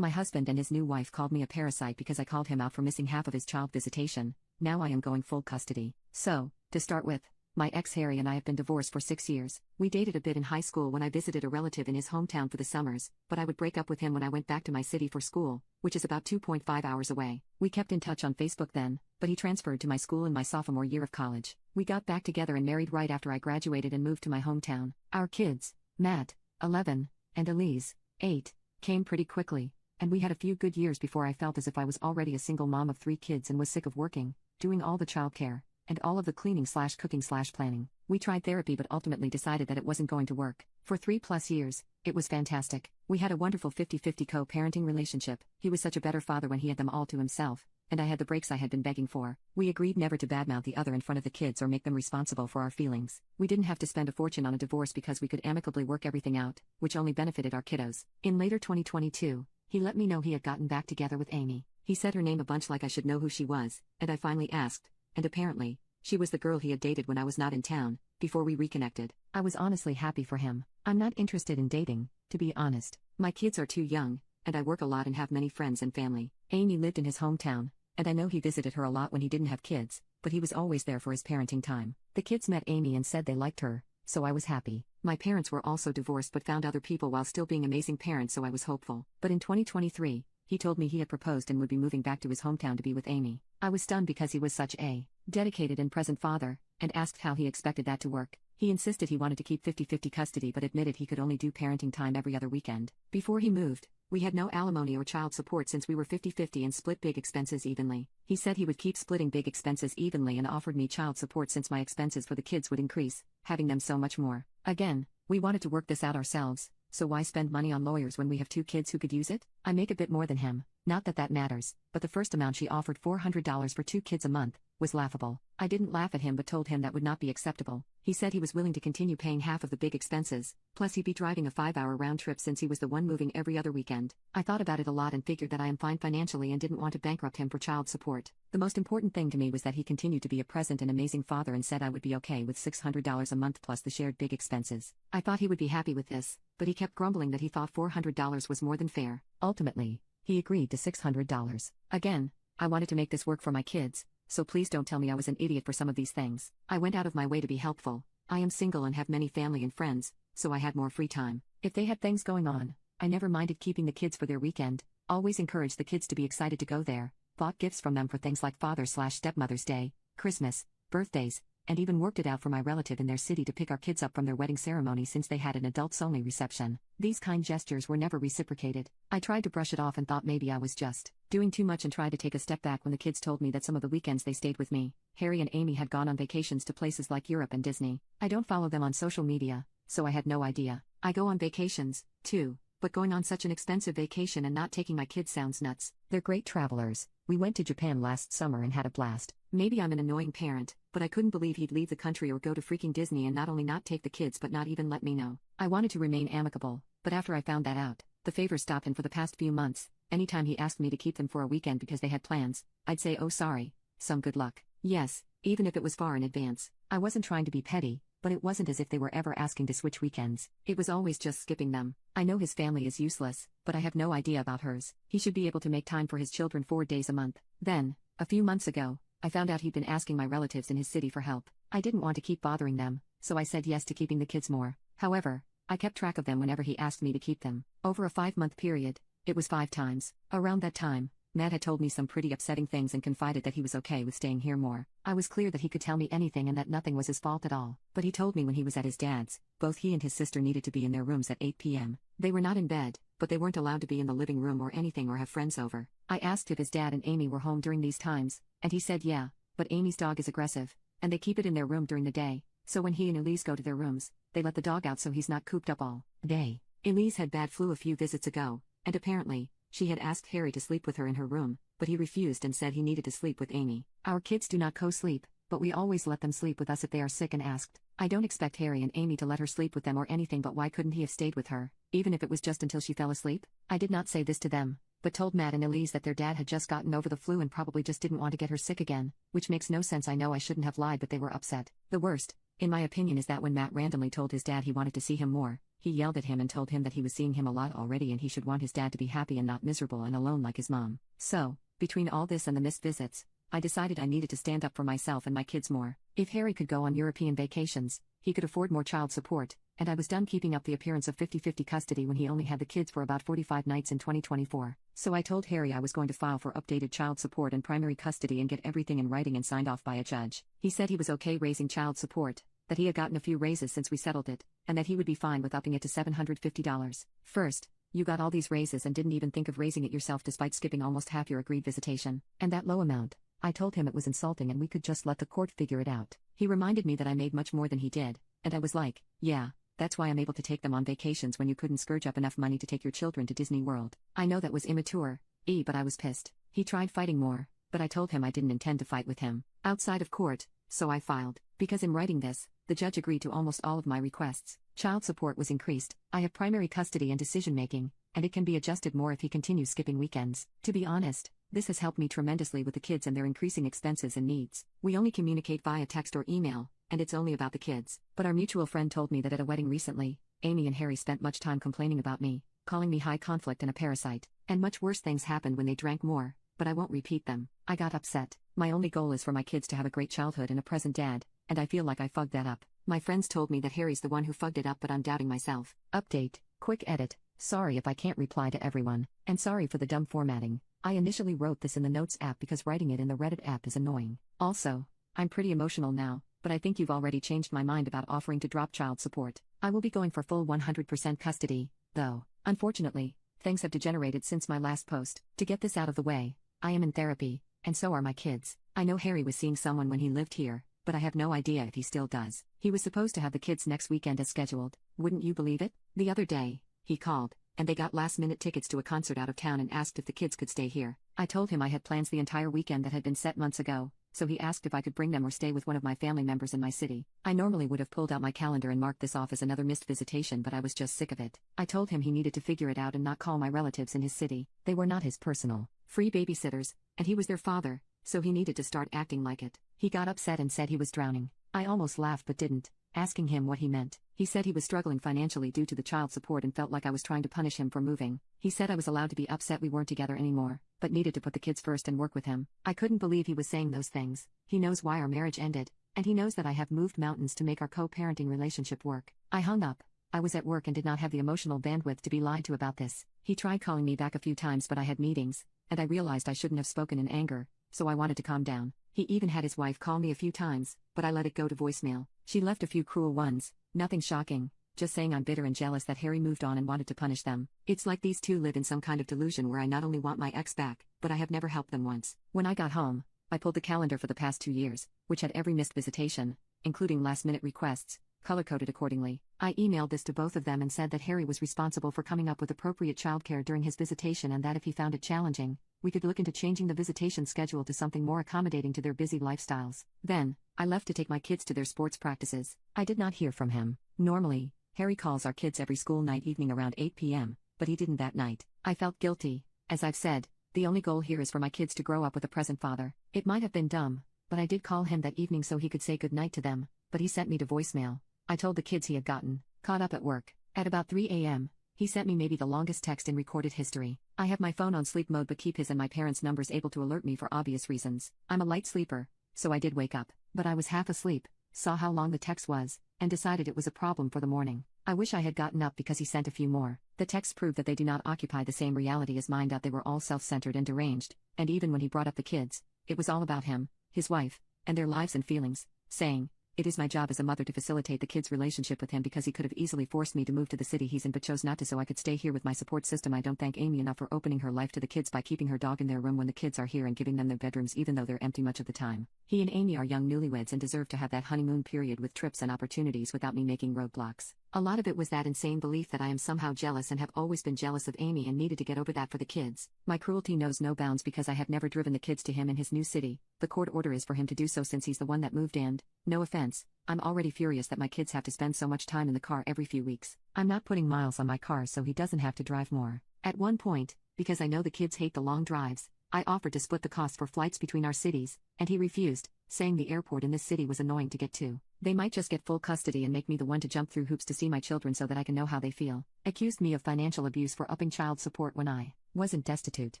My husband and his new wife called me a parasite because I called him out for missing half of his child visitation. Now I am going full custody. So, to start with, my ex Harry and I have been divorced for 6 years. We dated a bit in high school when I visited a relative in his hometown for the summers, but I would break up with him when I went back to my city for school, which is about 2.5 hours away. We kept in touch on Facebook then, but he transferred to my school in my sophomore year of college. We got back together and married right after I graduated and moved to my hometown. Our kids, Matt, 11, and Elise, 8, came pretty quickly, and we had a few good years before I felt as if I was already a single mom of 3 kids and was sick of working, doing all the childcare, and all of the cleaning/cooking/planning. We tried therapy but ultimately decided that it wasn't going to work. For 3+ years, it was fantastic. We had a wonderful 50-50 co-parenting relationship. He was such a better father when he had them all to himself, and I had the breaks I had been begging for. We agreed never to badmouth the other in front of the kids or make them responsible for our feelings. We didn't have to spend a fortune on a divorce because we could amicably work everything out, which only benefited our kiddos. In later 2022, he let me know he had gotten back together with Amy. He said her name a bunch like I should know who she was, and I finally asked, and apparently, she was the girl he had dated when I was not in town, before we reconnected. I was honestly happy for him. I'm not interested in dating, to be honest. My kids are too young, and I work a lot and have many friends and family. Amy lived in his hometown, and I know he visited her a lot when he didn't have kids, but he was always there for his parenting time. The kids met Amy and said they liked her, so I was happy. My parents were also divorced but found other people while still being amazing parents, so I was hopeful. But in 2023, he told me he had proposed and would be moving back to his hometown to be with Amy. I was stunned because he was such a dedicated and present father, and asked how he expected that to work. He insisted he wanted to keep 50-50 custody but admitted he could only do parenting time every other weekend. Before he moved, we had no alimony or child support since we were 50-50 and split big expenses evenly. He said he would keep splitting big expenses evenly and offered me child support since my expenses for the kids would increase, having them so much more. Again, we wanted to work this out ourselves, so why spend money on lawyers when we have 2 kids who could use it? I make a bit more than him, not that that matters, but the first amount she offered, $400 for 2 kids a month, was laughable. I didn't laugh at him but told him that would not be acceptable. He said he was willing to continue paying half of the big expenses, plus he'd be driving a 5-hour round trip since he was the one moving every other weekend. I thought about it a lot and figured that I am fine financially and didn't want to bankrupt him for child support. The most important thing to me was that he continued to be a present and amazing father and said I would be okay with $600 a month plus the shared big expenses. I thought he would be happy with this, but he kept grumbling that he thought $400 was more than fair. Ultimately, he agreed to $600. Again, I wanted to make this work for my kids, so please don't tell me I was an idiot for some of these things. I went out of my way to be helpful. I am single and have many family and friends, so I had more free time. If they had things going on, I never minded keeping the kids for their weekend, always encouraged the kids to be excited to go there, bought gifts from them for things like Father/Stepmother's Day, Christmas, birthdays, and even worked it out for my relative in their city to pick our kids up from their wedding ceremony since they had an adults-only reception. These kind gestures were never reciprocated. I tried to brush it off and thought maybe I was just doing too much and tried to take a step back when the kids told me that some of the weekends they stayed with me, Harry and Amy had gone on vacations to places like Europe and Disney. I don't follow them on social media, so I had no idea. I go on vacations, too, but going on such an expensive vacation and not taking my kids sounds nuts. They're great travelers. We went to Japan last summer and had a blast. Maybe I'm an annoying parent, but I couldn't believe he'd leave the country or go to freaking Disney and not only not take the kids but not even let me know. I wanted to remain amicable, but after I found that out, the favor stopped, and for the past few months, anytime he asked me to keep them for a weekend because they had plans, I'd say oh sorry, some good luck. Yes, even if it was far in advance. I wasn't trying to be petty, but it wasn't as if they were ever asking to switch weekends. It was always just skipping them. I know his family is useless, but I have no idea about hers. He should be able to make time for his children 4 days a month. Then, a few months ago, I found out he'd been asking my relatives in his city for help. I didn't want to keep bothering them, so I said yes to keeping the kids more. However, I kept track of them whenever he asked me to keep them. Over a 5-month period, it was 5 times. Around that time, Matt had told me some pretty upsetting things and confided that he was okay with staying here more. I was clear that he could tell me anything and that nothing was his fault at all. But he told me when he was at his dad's, both he and his sister needed to be in their rooms at 8 p.m. They were not in bed, but they weren't allowed to be in the living room or anything or have friends over. I asked if his dad and Amy were home during these times, and he said yeah, but Amy's dog is aggressive, and they keep it in their room during the day, so when he and Elise go to their rooms, they let the dog out so he's not cooped up all day. Elise had bad flu a few visits ago, and apparently, she had asked Harry to sleep with her in her room, but he refused and said he needed to sleep with Amy. Our kids do not co-sleep, but we always let them sleep with us if they are sick and asked. I don't expect Harry and Amy to let her sleep with them or anything, but why couldn't he have stayed with her, even if it was just until she fell asleep? I did not say this to them, but told Matt and Elise that their dad had just gotten over the flu and probably just didn't want to get her sick again, which makes no sense. I know I shouldn't have lied, but they were upset. The worst, in my opinion, is that when Matt randomly told his dad he wanted to see him more, He yelled at him and told him that he was seeing him a lot already and he should want his dad to be happy and not miserable and alone like his mom. So, between all this and the missed visits, I decided I needed to stand up for myself and my kids more. If Harry could go on European vacations, he could afford more child support, and I was done keeping up the appearance of 50-50 custody when he only had the kids for about 45 nights in 2024. So I told Harry I was going to file for updated child support and primary custody and get everything in writing and signed off by a judge. He said he was okay raising child support, that he had gotten a few raises since we settled it, and that he would be fine with upping it to $750. First, you got all these raises and didn't even think of raising it yourself despite skipping almost half your agreed visitation. And that low amount. I told him it was insulting and we could just let the court figure it out. He reminded me that I made much more than he did, and I was like, yeah, that's why I'm able to take them on vacations when you couldn't scourge up enough money to take your children to Disney World. I know that was immature, but I was pissed. He tried fighting more, but I told him I didn't intend to fight with him outside of court, so I filed. Because in writing this, the judge agreed to almost all of my requests. Child support was increased, I have primary custody and decision-making, and it can be adjusted more if he continues skipping weekends. To be honest, this has helped me tremendously with the kids and their increasing expenses and needs. We only communicate via text or email, and it's only about the kids. But our mutual friend told me that at a wedding recently, Amy and Harry spent much time complaining about me, calling me high conflict and a parasite, and much worse things happened when they drank more, but I won't repeat them. I got upset. My only goal is for my kids to have a great childhood and a present dad, and I feel like I fucked that up. My friends told me that Harry's the one who fucked it up, but I'm doubting myself. Update, quick edit. Sorry if I can't reply to everyone, and sorry for the dumb formatting. I initially wrote this in the Notes app because writing it in the Reddit app is annoying. Also, I'm pretty emotional now, but I think you've already changed my mind about offering to drop child support. I will be going for full 100% custody, though. Unfortunately, things have degenerated since my last post. To get this out of the way, I am in therapy, and so are my kids. I know Harry was seeing someone when he lived here, but I have no idea if he still does. He was supposed to have the kids next weekend as scheduled. Wouldn't you believe it? The other day, he called, and they got last-minute tickets to a concert out of town and asked if the kids could stay here. I told him I had plans the entire weekend that had been set months ago, so he asked if I could bring them or stay with one of my family members in my city. I normally would have pulled out my calendar and marked this off as another missed visitation, but I was just sick of it. I told him he needed to figure it out and not call my relatives in his city. They were not his personal, free babysitters, and he was their father, so he needed to start acting like it. He got upset and said he was drowning. I almost laughed but didn't, asking him what he meant. He said he was struggling financially due to the child support and felt like I was trying to punish him for moving. He said I was allowed to be upset we weren't together anymore, but needed to put the kids first and work with him. I couldn't believe he was saying those things. He knows why our marriage ended, and he knows that I have moved mountains to make our co-parenting relationship work. I hung up. I was at work and did not have the emotional bandwidth to be lied to about this. He tried calling me back a few times, but I had meetings, and I realized I shouldn't have spoken in anger, so I wanted to calm down. He even had his wife call me a few times, but I let it go to voicemail. She left a few cruel ones, nothing shocking, just saying I'm bitter and jealous that Harry moved on and wanted to punish them. It's like these two live in some kind of delusion where I not only want my ex back, but I have never helped them once. When I got home, I pulled the calendar for the past 2 years, which had every missed visitation, including last-minute requests, color-coded accordingly. I emailed this to both of them and said that Harry was responsible for coming up with appropriate childcare during his visitation and that if he found it challenging, we could look into changing the visitation schedule to something more accommodating to their busy lifestyles. Then, I left to take my kids to their sports practices. I did not hear from him. Normally, Harry calls our kids every school night evening around 8 p.m., but he didn't that night. I felt guilty. As I've said, the only goal here is for my kids to grow up with a present father. It might have been dumb, but I did call him that evening so he could say goodnight to them, but he sent me to voicemail. I told the kids he had gotten caught up at work. At about 3 a.m., he sent me maybe the longest text in recorded history. I have my phone on sleep mode but keep his and my parents' numbers able to alert me for obvious reasons. I'm a light sleeper, so I did wake up, but I was half asleep, saw how long the text was, and decided it was a problem for the morning. I wish I had gotten up because he sent a few more. The texts proved that they do not occupy the same reality as mine, that they were all self-centered and deranged, and even when he brought up the kids, it was all about him, his wife, and their lives and feelings, saying, "It is my job as a mother to facilitate the kids' relationship with him because he could have easily forced me to move to the city he's in but chose not to so I could stay here with my support system. I don't thank Amy enough for opening her life to the kids by keeping her dog in their room when the kids are here and giving them their bedrooms even though they're empty much of the time. He and Amy are young newlyweds and deserve to have that honeymoon period with trips and opportunities without me making roadblocks." A lot of it was that insane belief that I am somehow jealous and have always been jealous of Amy and needed to get over that for the kids. My cruelty knows no bounds because I have never driven the kids to him in his new city. The court order is for him to do so since he's the one that moved and, no offense, I'm already furious that my kids have to spend so much time in the car every few weeks. I'm not putting miles on my car so he doesn't have to drive more. At one point, because I know the kids hate the long drives, I offered to split the cost for flights between our cities, and he refused, saying the airport in this city was annoying to get to. They might just get full custody and make me the one to jump through hoops to see my children so that I can know how they feel. Accused me of financial abuse for upping child support when I wasn't destitute.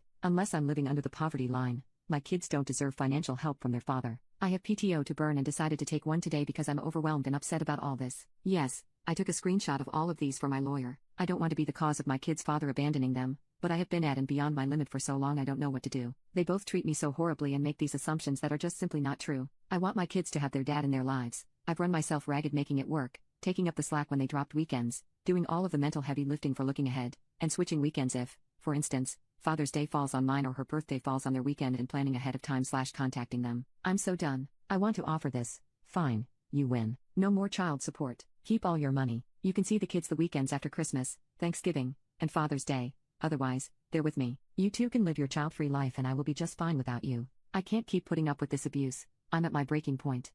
Unless I'm living under the poverty line, my kids don't deserve financial help from their father. I have PTO to burn and decided to take one today because I'm overwhelmed and upset about all this. Yes, I took a screenshot of all of these for my lawyer. I don't want to be the cause of my kids' father abandoning them, but I have been at and beyond my limit for so long I don't know what to do. They both treat me so horribly and make these assumptions that are just simply not true. I want my kids to have their dad in their lives. I've run myself ragged making it work, taking up the slack when they dropped weekends, doing all of the mental heavy lifting for looking ahead, and switching weekends if, for instance, Father's Day falls on mine or her birthday falls on their weekend and planning ahead of time / contacting them. I'm so done. I want to offer this. Fine, you win. No more child support. Keep all your money. You can see the kids the weekends after Christmas, Thanksgiving, and Father's Day. Otherwise, they're with me. You two can live your child-free life and I will be just fine without you. I can't keep putting up with this abuse. I'm at my breaking point.